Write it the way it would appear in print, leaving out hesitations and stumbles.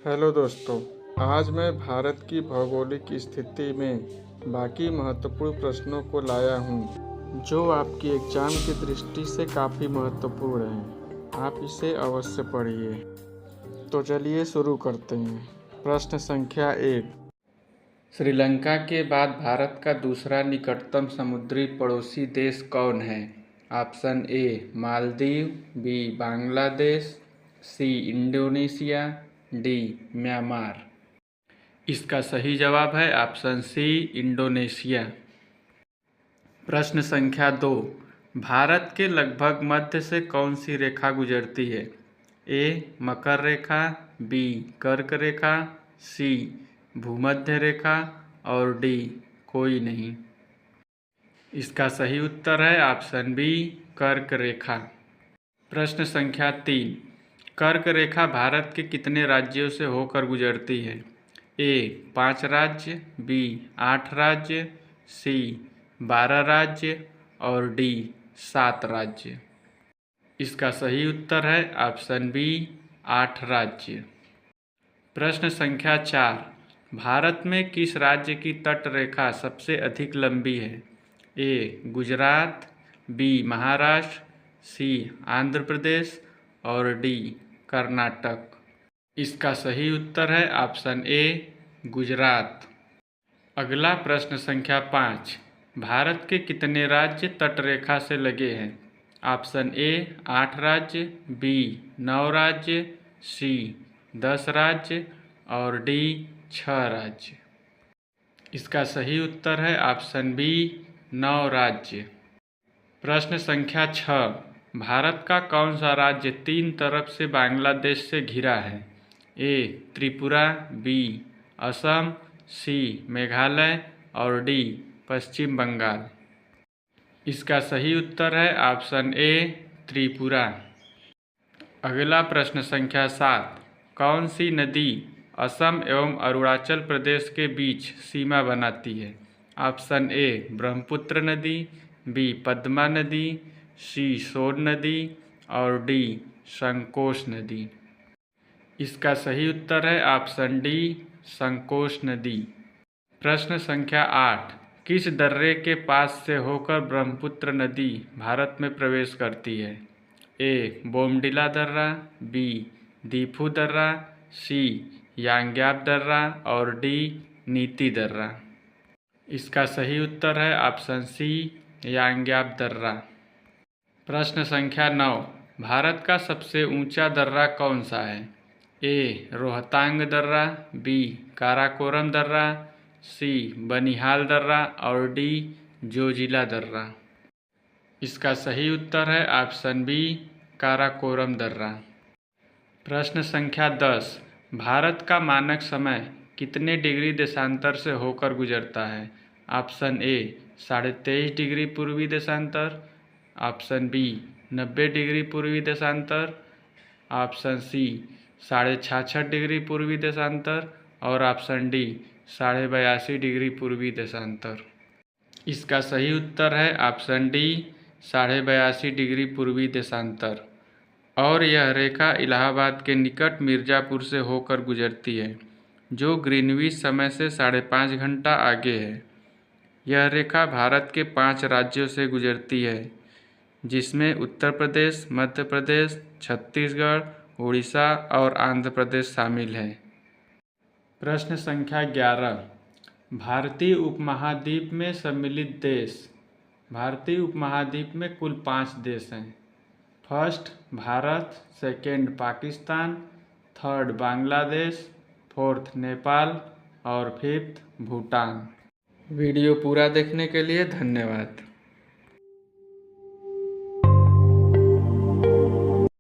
Hello दोस्तों, आज मैं भारत की भौगोलिक स्थिति में बाकी महत्वपूर्ण प्रश्नों को लाया हूँ जो आपकी एग्जाम की दृष्टि से काफ़ी महत्वपूर्ण हैं। आप इसे अवश्य पढ़िए। तो चलिए शुरू करते हैं। प्रश्न संख्या 1। श्रीलंका के बाद भारत का दूसरा निकटतम समुद्री पड़ोसी देश कौन है? Option A Maldives, B Bangladesh, C Indonesia, D Myanmar. इसका सही जवाब है ऑप्शन सी इंडोनेशिया। प्रश्न संख्या 2। भारत के लगभग मध्य से कौन सी रेखा गुजरती है? ए मकर रेखा, बी कर्क रेखा, सी भूमध्य रेखा और डी कोई नहीं। इसका सही उत्तर है ऑप्शन बी कर्क रेखा। प्रश्न संख्या 3। कर्क रेखा भारत के कितने राज्यों से होकर गुजरती है? ए 5 राज्य, बी 8 राज्य, सी 12 राज्य और डी 7 राज्य। इसका सही उत्तर है ऑप्शन बी 8 राज्य। प्रश्न संख्या 4। भारत में किस राज्य की तट रेखा सबसे अधिक लंबी है? ए गुजरात, बी महाराष्ट्र, सी आंध्र प्रदेश और डी कर्नाटक। इसका सही उत्तर है ऑप्शन ए गुजरात। अगला प्रश्न संख्या 5। भारत के कितने राज्य तटरेखा से लगे हैं? ऑप्शन ए 8 राज्य, बी 9 राज्य, सी 10 राज्य और डी 6 राज्य। इसका सही उत्तर है ऑप्शन बी 9 राज्य। प्रश्न संख्या 6। भारत का कौन सा राज्य 3 तरफ से बांग्लादेश से घिरा है? ए त्रिपुरा, बी असम, सी मेघालय और डी पश्चिम बंगाल। इसका सही उत्तर है ऑप्शन ए त्रिपुरा। अगला प्रश्न संख्या 7। कौन सी नदी असम एवं अरुणाचल प्रदेश के बीच सीमा बनाती है? ऑप्शन ए ब्रह्मपुत्र नदी, बी पद्मा नदी, सी सोन नदी और डी संकोश नदी। इसका सही उत्तर है ऑप्शन डी संकोश नदी। प्रश्न संख्या 8। किस दर्रे के पास से होकर ब्रह्मपुत्र नदी भारत में प्रवेश करती है? ए बोमडिला दर्रा, बी दीफू दर्रा, सी यांग्याप दर्रा और डी नीति दर्रा। इसका सही उत्तर है ऑप्शन सी यांग्याप दर्रा। प्रश्न संख्या 9। भारत का सबसे ऊंचा दर्रा कौन सा है? ए रोहतांग दर्रा, बी काराकोरम दर्रा, सी बनिहाल दर्रा और डी जोजिला दर्रा। इसका सही उत्तर है ऑप्शन बी काराकोरम दर्रा। प्रश्न संख्या 10। भारत का मानक समय कितने डिग्री देशांतर से होकर गुजरता है? ऑप्शन ए 23.5 डिग्री पूर्वी देशांतर, ऑप्शन बी 90 डिग्री पूर्वी देशांतर, ऑप्शन सी 66.5 डिग्री पूर्वी देशांतर और ऑप्शन डी 82.5 डिग्री पूर्वी देशांतर। इसका सही उत्तर है ऑप्शन डी 82.5 डिग्री पूर्वी देशांतर। और यह रेखा इलाहाबाद के निकट मिर्ज़ापुर से होकर गुजरती है, जो ग्रीनविच समय से 5.5 घंटा आगे है। यह रेखा भारत के 5 राज्यों से गुजरती है, जिसमें उत्तर प्रदेश, मध्य प्रदेश, छत्तीसगढ़, उड़ीसा और आंध्र प्रदेश शामिल है। प्रश्न संख्या 11। भारतीय उपमहाद्वीप में सम्मिलित देश। भारतीय उपमहाद्वीप में कुल 5 देश हैं। First Bharat, second Pakistan, third Bangladesh, fourth Nepal और फिफ्थ भूटान। वीडियो पूरा देखने के लिए धन्यवाद।